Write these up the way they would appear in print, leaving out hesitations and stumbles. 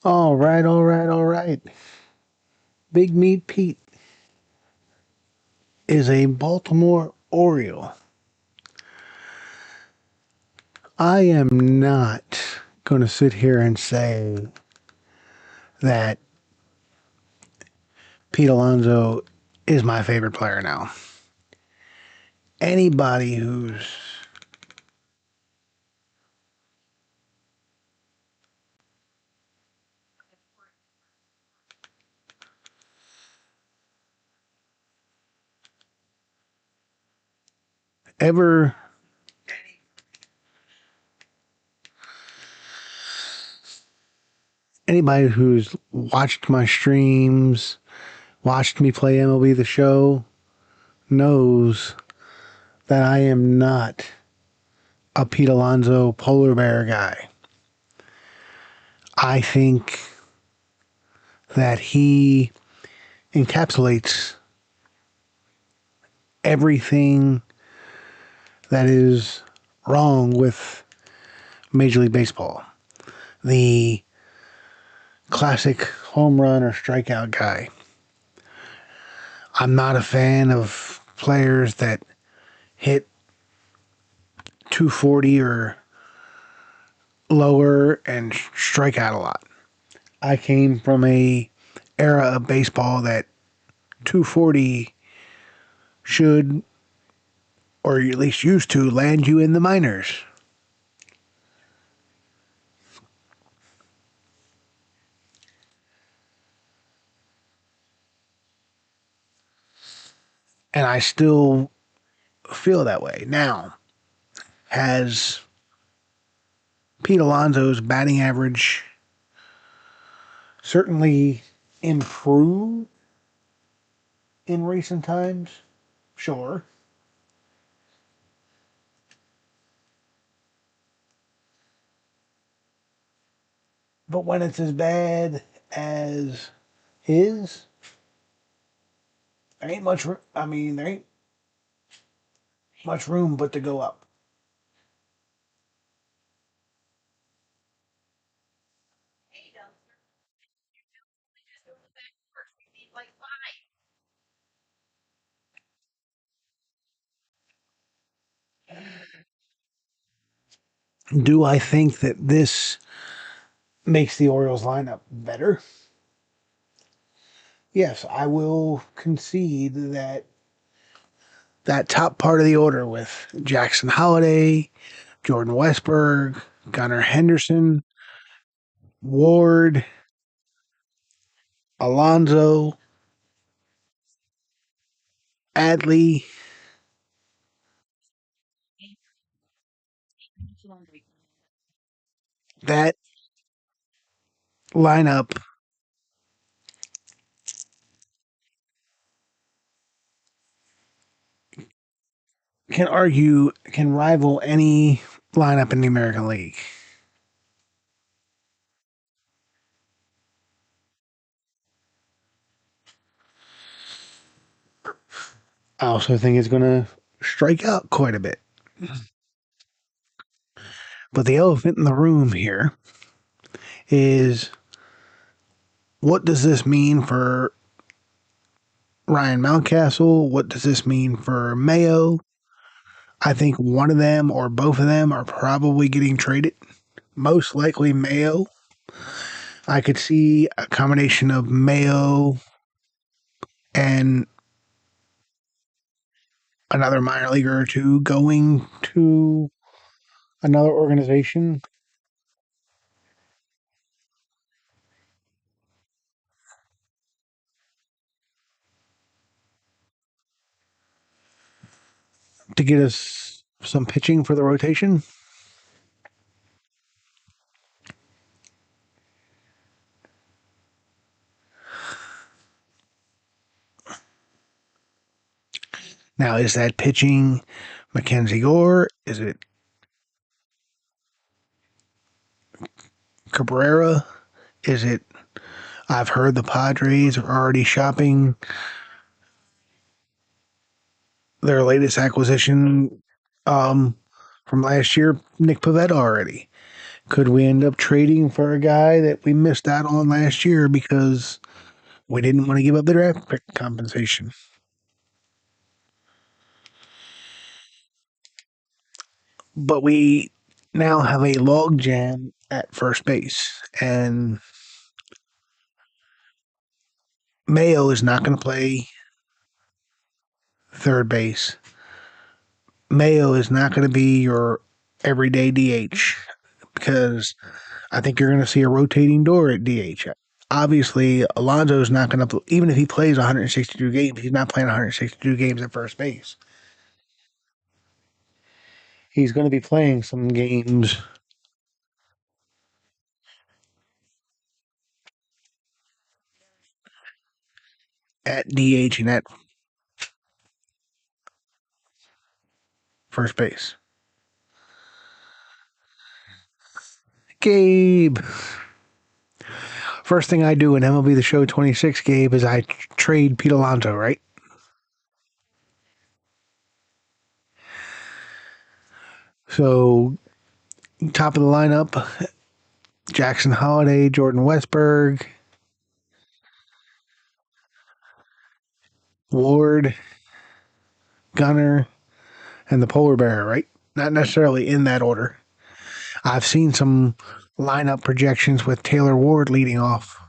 All right, all right, all right. Big Meat Pete is a Baltimore Oriole. I am not going to sit here and say that Pete Alonso is my favorite player now. Anybody who's ever anybody who's watched my streams, watched me play MLB The Show, knows that I am not a Pete Alonso polar bear guy. I think that he encapsulates everything that is wrong with Major League Baseball. The classic home run or strikeout guy. I'm not a fan of players that hit 240 or lower and strike out a lot. I came from a era of baseball that 240 should, or at least used to, land you in the minors. And I still feel that way. Now, has Pete Alonso's batting average certainly improved in recent times? Sure. But when it's as bad as his, there ain't much. I mean, there ain't much room but to go up. Do I think that this makes the Orioles lineup better? Yes, I will concede that that top part of the order with Jackson Holliday, Jordan Westberg, Gunnar Henderson, Ward, Alonso, Adley, that lineup can rival any lineup in the American League. I also think it's going to strike out quite a bit. But the elephant in the room here is, what does this mean for Ryan Mountcastle? What does this mean for Mayo? I think one of them or both of them are probably getting traded. Most likely Mayo. I could see a combination of Mayo and another minor leaguer or two going to another organization to get us some pitching for the rotation. Now, is that pitching Mackenzie Gore? Is it Cabrera? Is it? I've heard the Padres are already shopping their latest acquisition um, from last year, Nick Pivetta already. Could we end up trading for a guy that we missed out on last year because we didn't want to give up the draft pick compensation? But we now have a logjam at first base, and Mayo is not going to play third base. Mayo is not going to be your everyday DH because I think you're going to see a rotating door at DH. Obviously, Alonso is not going to, even if he plays 162 games, he's not playing 162 games at first base. He's going to be playing some games at DH and at first base. Gabe. First thing I do in MLB The Show 26, Gabe, is I trade Pete Alonso, right? So, top of the lineup, Jackson Holiday, Jordan Westberg, Ward, Gunnar, and the Polar Bear, right? Not necessarily in that order. I've seen some lineup projections with Taylor Ward leading off.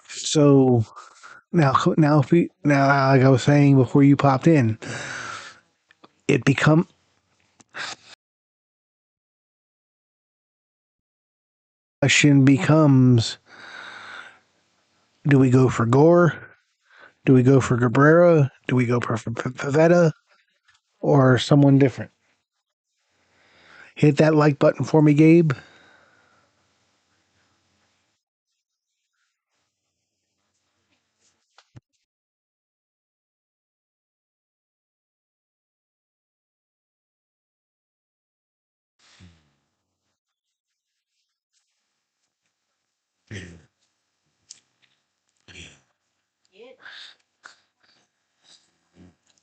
So now, like I was saying before you popped in, it become question becomes: do we go for Gore? Do we go for Cabrera? Do we go for Pavetta or someone different? Hit that like button for me, Gabe.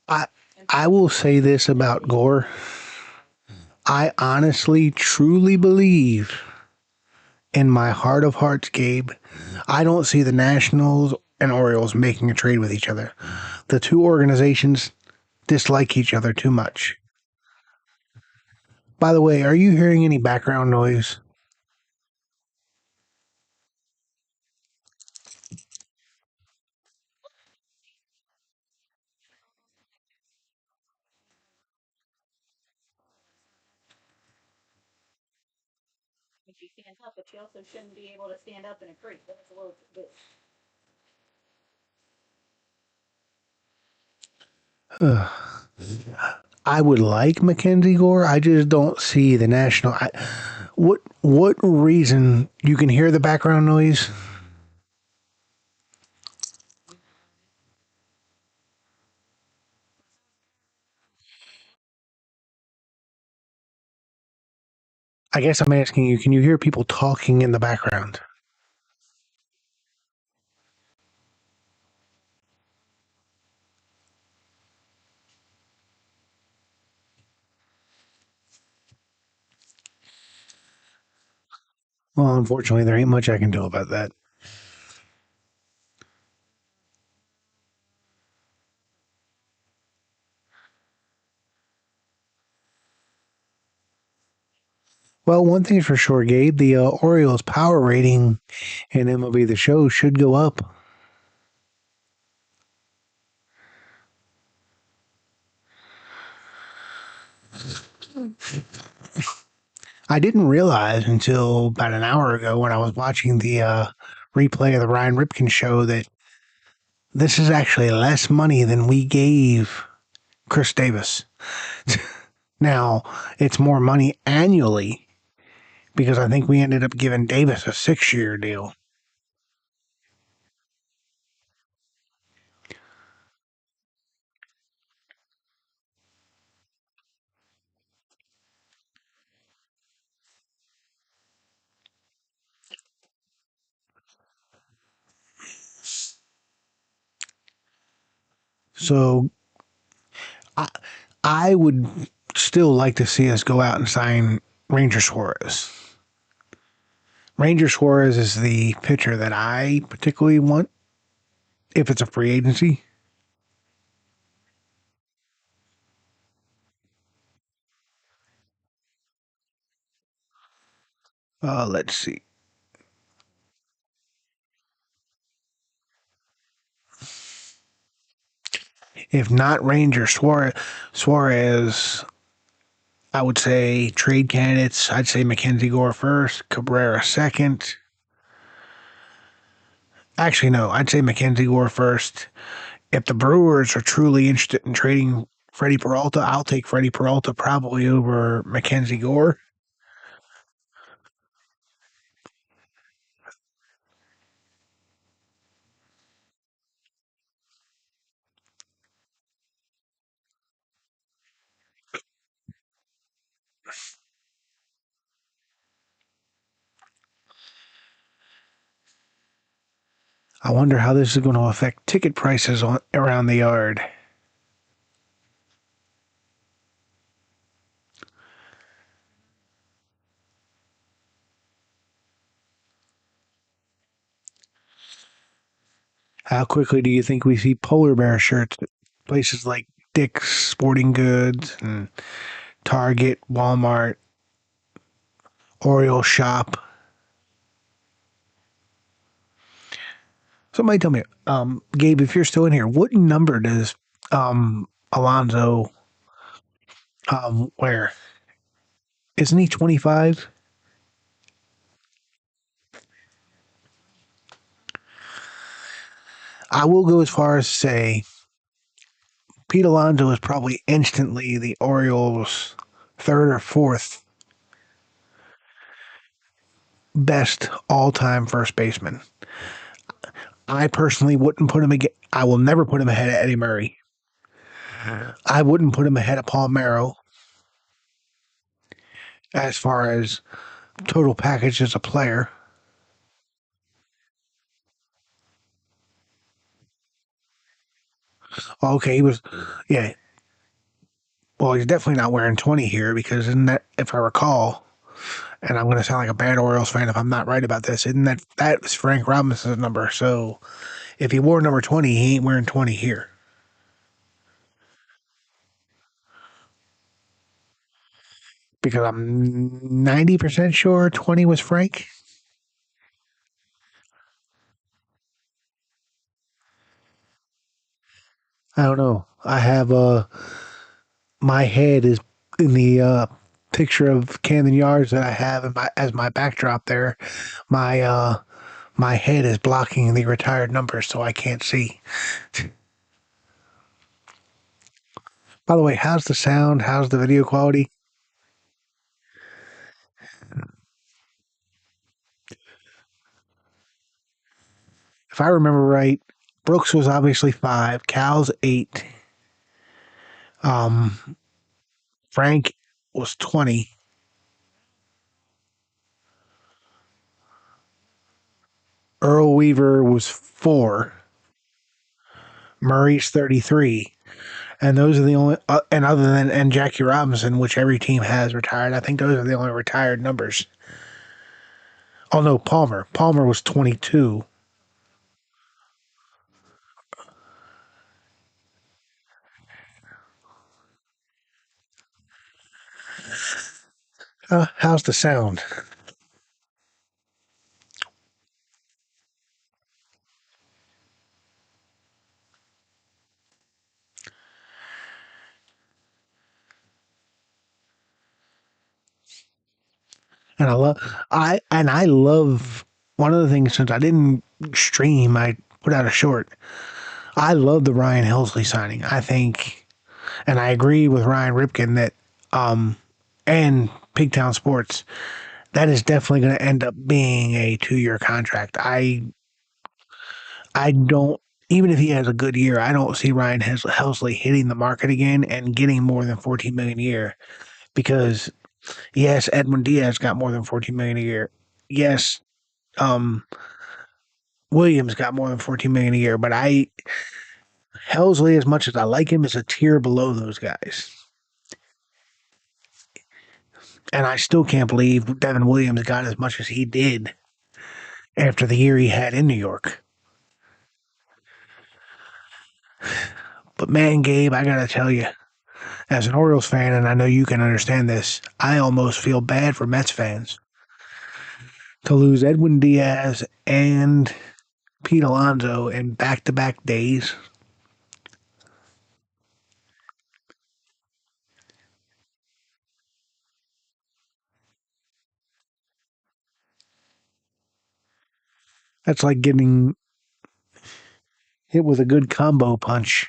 I I will say this about Gore. I honestly, truly believe in my heart of hearts, Gabe, I don't see the Nationals and Orioles making a trade with each other. The two organizations dislike each other too much. By the way, are you hearing any background noise? I would like Mackenzie Gore. I just don't see the national. What reason you can hear the background noise? I guess I'm asking you. Can you hear people talking in the background? Well, unfortunately, there ain't much I can do about that. Well, one thing's for sure, Gabe. The Orioles' power rating in MLB The Show should go up. I didn't realize until about an hour ago when I was watching the replay of the Ryan Ripken show that this is actually less money than we gave Chris Davis. Now, it's more money annually because I think we ended up giving Davis a 6-year deal. So I, I would still like to see us go out and sign Ranger Suarez. Ranger Suarez is the pitcher that I particularly want if it's a free agency. Let's see. If not Ranger Suarez, I would say trade candidates. I'd say Mackenzie Gore first, Cabrera second. Actually, no, I'd say Mackenzie Gore first. If the Brewers are truly interested in trading Freddie Peralta, I'll take Freddie Peralta probably over Mackenzie Gore. I wonder how this is going to affect ticket prices around the yard. How quickly do you think we see polar bear shirts at places like Dick's Sporting Goods and Target, Walmart, Oriole Shop? Somebody tell me, Gabe, if you're still in here, what number does Alonso wear? Isn't he 25? I will go as far as to say Pete Alonso is probably instantly the Orioles' third or fourth best all-time first baseman. I personally wouldn't put him again. I will never put him ahead of Eddie Murray. I wouldn't put him ahead of Paul Merrow as far as total package as a player. Okay, he was, yeah. Well, he's definitely not wearing 20 here because isn't that, if I recall, and I'm going to sound like a bad Orioles fan if I'm not right about this, isn't that was Frank Robinson's number? So if he wore number 20, he ain't wearing 20 here because I'm 90% sure 20 was Frank. I don't know. I have my head is in the picture of Camden Yards that I have in as my backdrop there. My my head is blocking the retired numbers so I can't see. By the way, how's the sound? How's the video quality? If I remember right, Brooks was obviously 5, Cal's 8, um, Frank was 20, Earl Weaver was 4, Murray's 33, and those are the only and other than and Jackie Robinson, which every team has retired. I think those are the only retired numbers. Oh no, Palmer. Palmer was 22. How's the sound? And I love one of the things since I didn't stream, I put out a short. I love the Ryan Helsley signing. I think, and I agree with Ryan Ripken that, and Pigtown Sports, that is definitely going to end up being a 2-year contract. I don't. Even if he has a good year, I don't see Ryan Helsley hitting the market again and getting more than 14 million a year because yes, Edwin Diaz got more than 14 million a year. Yes, um, Williams got more than 14 million a year, but Helsley, as much as I like him, is a tier below those guys. And I still can't believe Devin Williams got as much as he did after the year he had in New York. But man, Gabe, I gotta tell you, as an Orioles fan, and I know you can understand this, I almost feel bad for Mets fans to lose Edwin Diaz and Pete Alonso in back-to-back days. That's like getting hit with a good combo punch.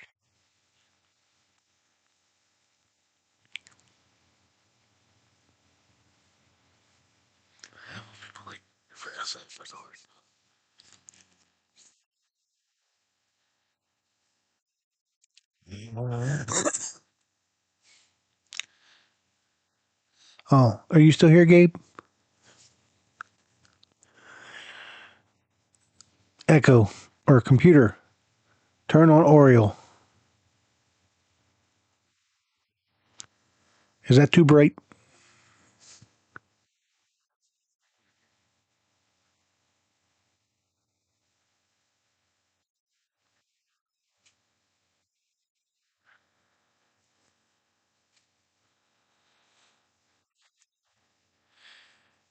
Oh, are you still here, Gabe? Echo or computer, turn on Oriole. Is that too bright?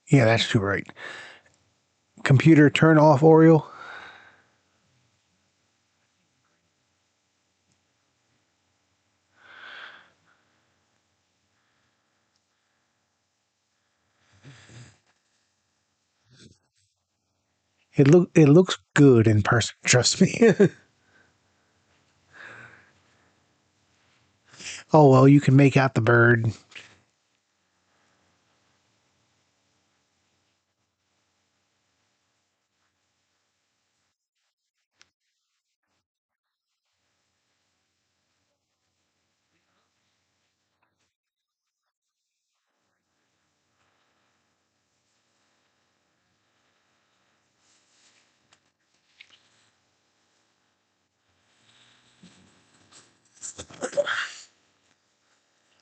Yeah, that's too bright. Computer, turn off Oriole. It looks good in person. Trust me. Oh well, you can make out the bird.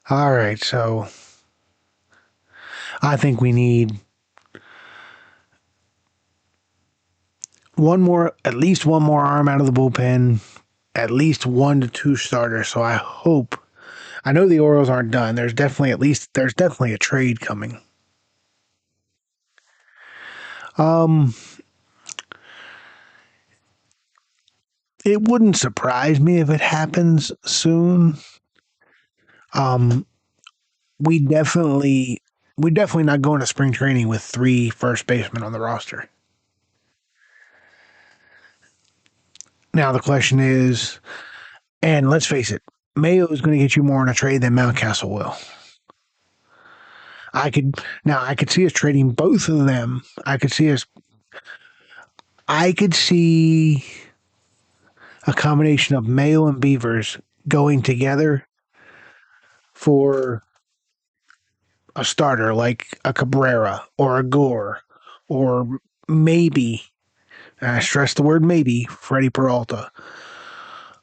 All right, so I think we need one more, at least one more arm out of the bullpen, at least 1 to 2 starters. So I hope. I know the Orioles aren't done. There's definitely a trade coming. Um, it wouldn't surprise me if it happens soon. Um, we definitely not going to spring training with 3 first basemen on the roster. Now the question is, and let's face it, Mayo is going to get you more in a trade than Mountcastle will. I could see us trading both of them. I could see a combination of Mayo and Beavers going together for a starter like a Cabrera or a Gore or maybe, and I stress the word maybe, Freddie Peralta.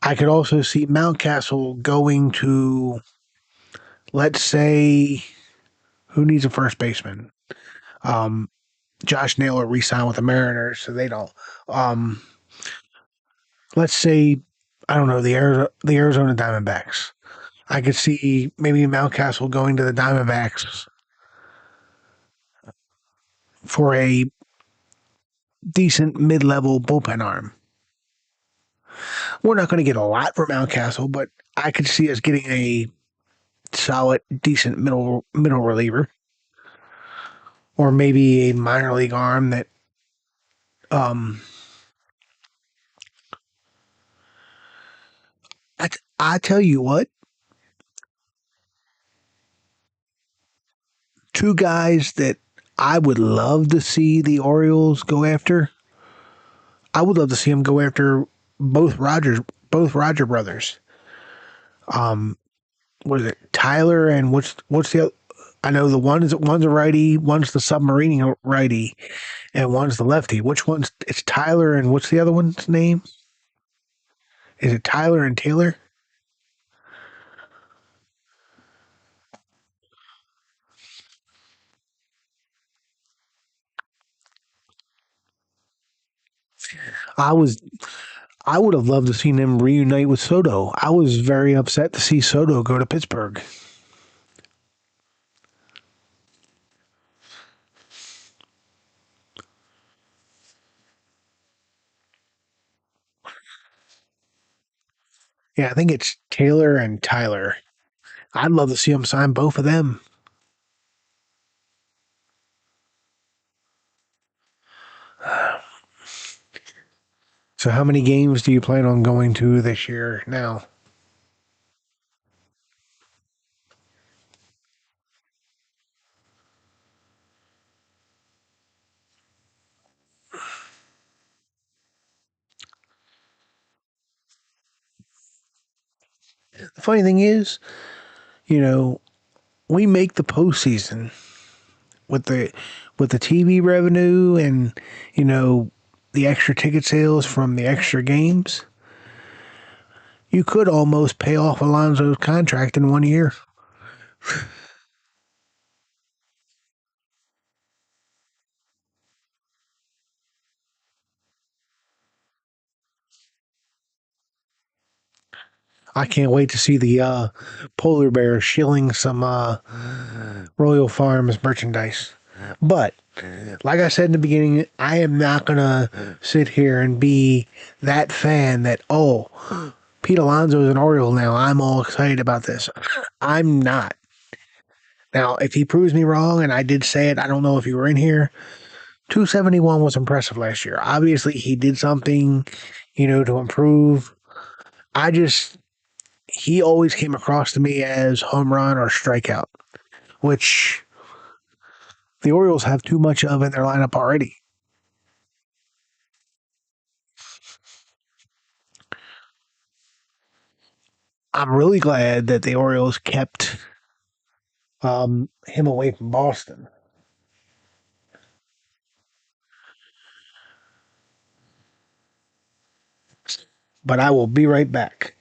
I could also see Mountcastle going to, let's say, who needs a first baseman? Um, Josh Naylor re-signed with the Mariners, so they don't. Um, let's say, I don't know, the Arizona Diamondbacks. I could see maybe Mountcastle going to the Diamondbacks for a decent mid-level bullpen arm. We're not going to get a lot from Mountcastle, but I could see us getting a solid, decent middle reliever, or maybe a minor league arm that. Um, I tell you what, 2 guys that I would love to see the Orioles go after. I would love to see them go after both Roger brothers. Um, what is it, Tyler and what's the other? I know the one's a righty, one's the submarine righty, and one's the lefty. Which one's it's Tyler and what's the other one's name? Is it Tyler and Taylor? I was I would have loved to see them reunite with Soto. I was very upset to see Soto go to Pittsburgh. Yeah, I think it's Taylor and Tyler. I'd love to see them sign both of them. So, how many games do you plan on going to this year now? The funny thing is, you know, we make the postseason with the TV revenue and you know the extra ticket sales from the extra games. You could almost pay off Alonso's contract in 1 year. I can't wait to see the polar bear shilling some Royal Farms merchandise. But like I said in the beginning, I am not gonna sit here and be that fan that Pete Alonso is an Oriole now. I'm all excited about this. I'm not. Now, if he proves me wrong, and I did say it, I don't know if you were in here. 271 was impressive last year. Obviously, he did something, to improve. I just he always came across to me as home run or strikeout, which the Orioles have too much of in their lineup already. I'm really glad that the Orioles kept him away from Boston. But I will be right back.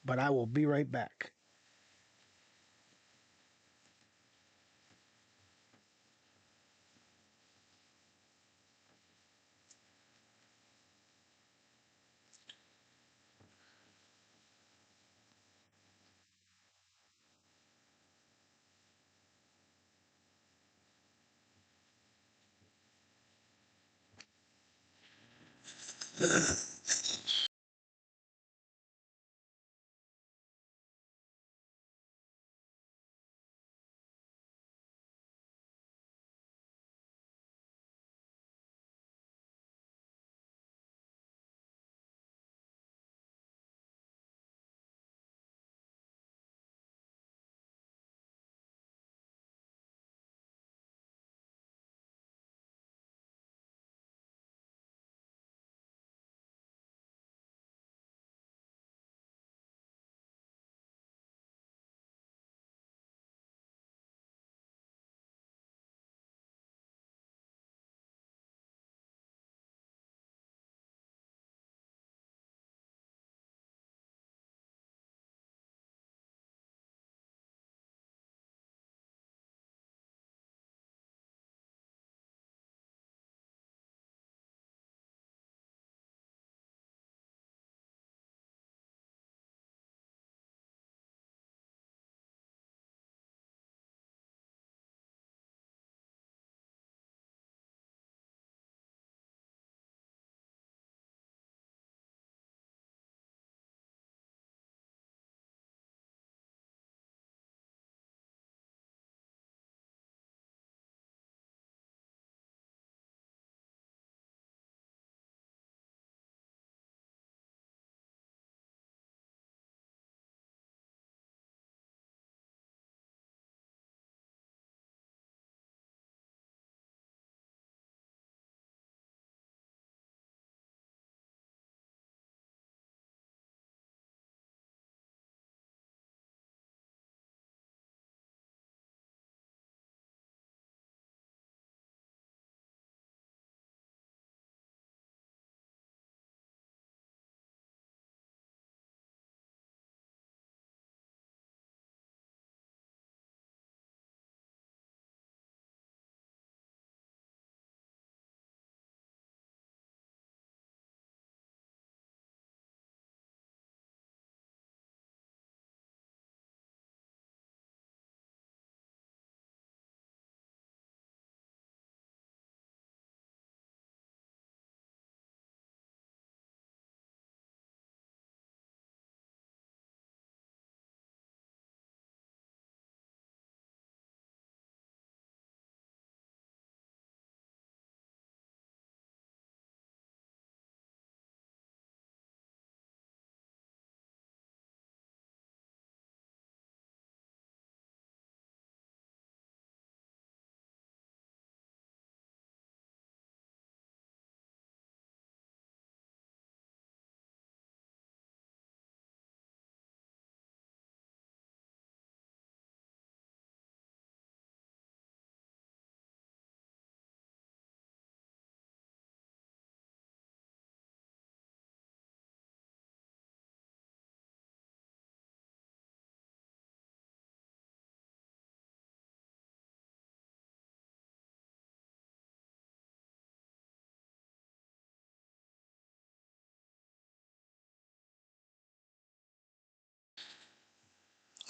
But I will be right back.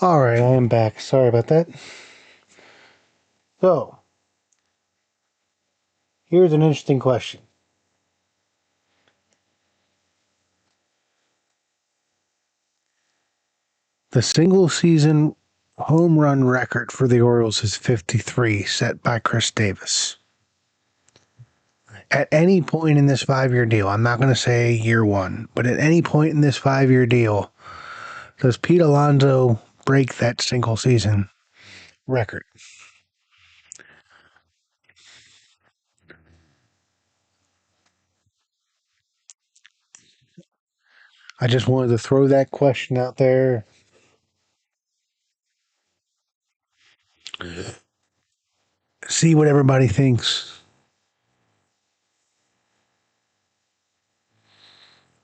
All right, I am back. Sorry about that. So, here's an interesting question. The single season home run record for the Orioles is 53, set by Chris Davis. At any point in this 5 year deal, I'm not going to say year one, but at any point in this 5 year deal, does Pete Alonso break that single season record? I just wanted to throw that question out there. See what everybody thinks.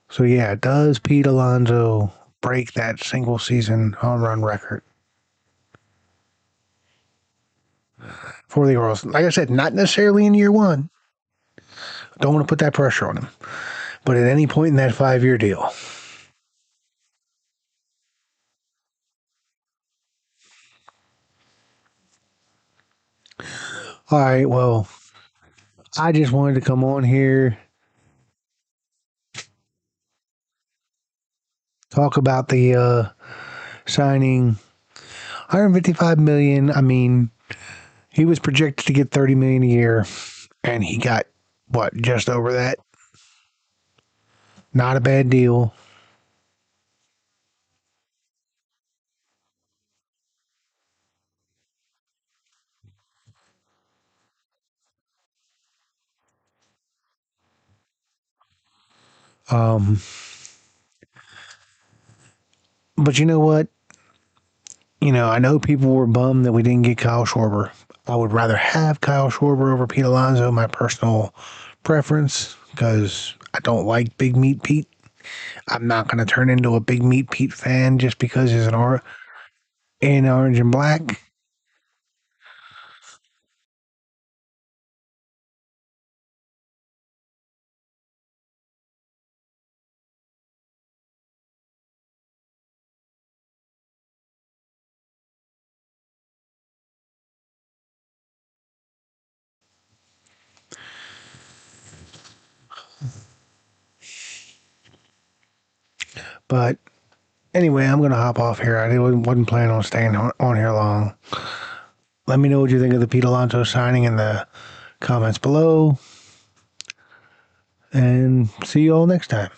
So yeah, does Pete Alonso break that single season home run record for the Orioles? Like I said, not necessarily in year one. Don't want to put that pressure on him. But at any point in that 5 year deal. All right, well, I just wanted to come on here, talk about the signing 155 million. I mean, he was projected to get 30 million a year, and he got what, just over that. Not a bad deal. Um, but you know what? I know people were bummed that we didn't get Kyle Schwarber. I would rather have Kyle Schwarber over Pete Alonso, my personal preference, because I don't like Big Meat Pete. I'm not going to turn into a Big Meat Pete fan just because he's in orange and black. But anyway, I'm going to hop off here. I wasn't planning on staying on here long. Let me know what you think of the Pete Alonso signing in the comments below. And see you all next time.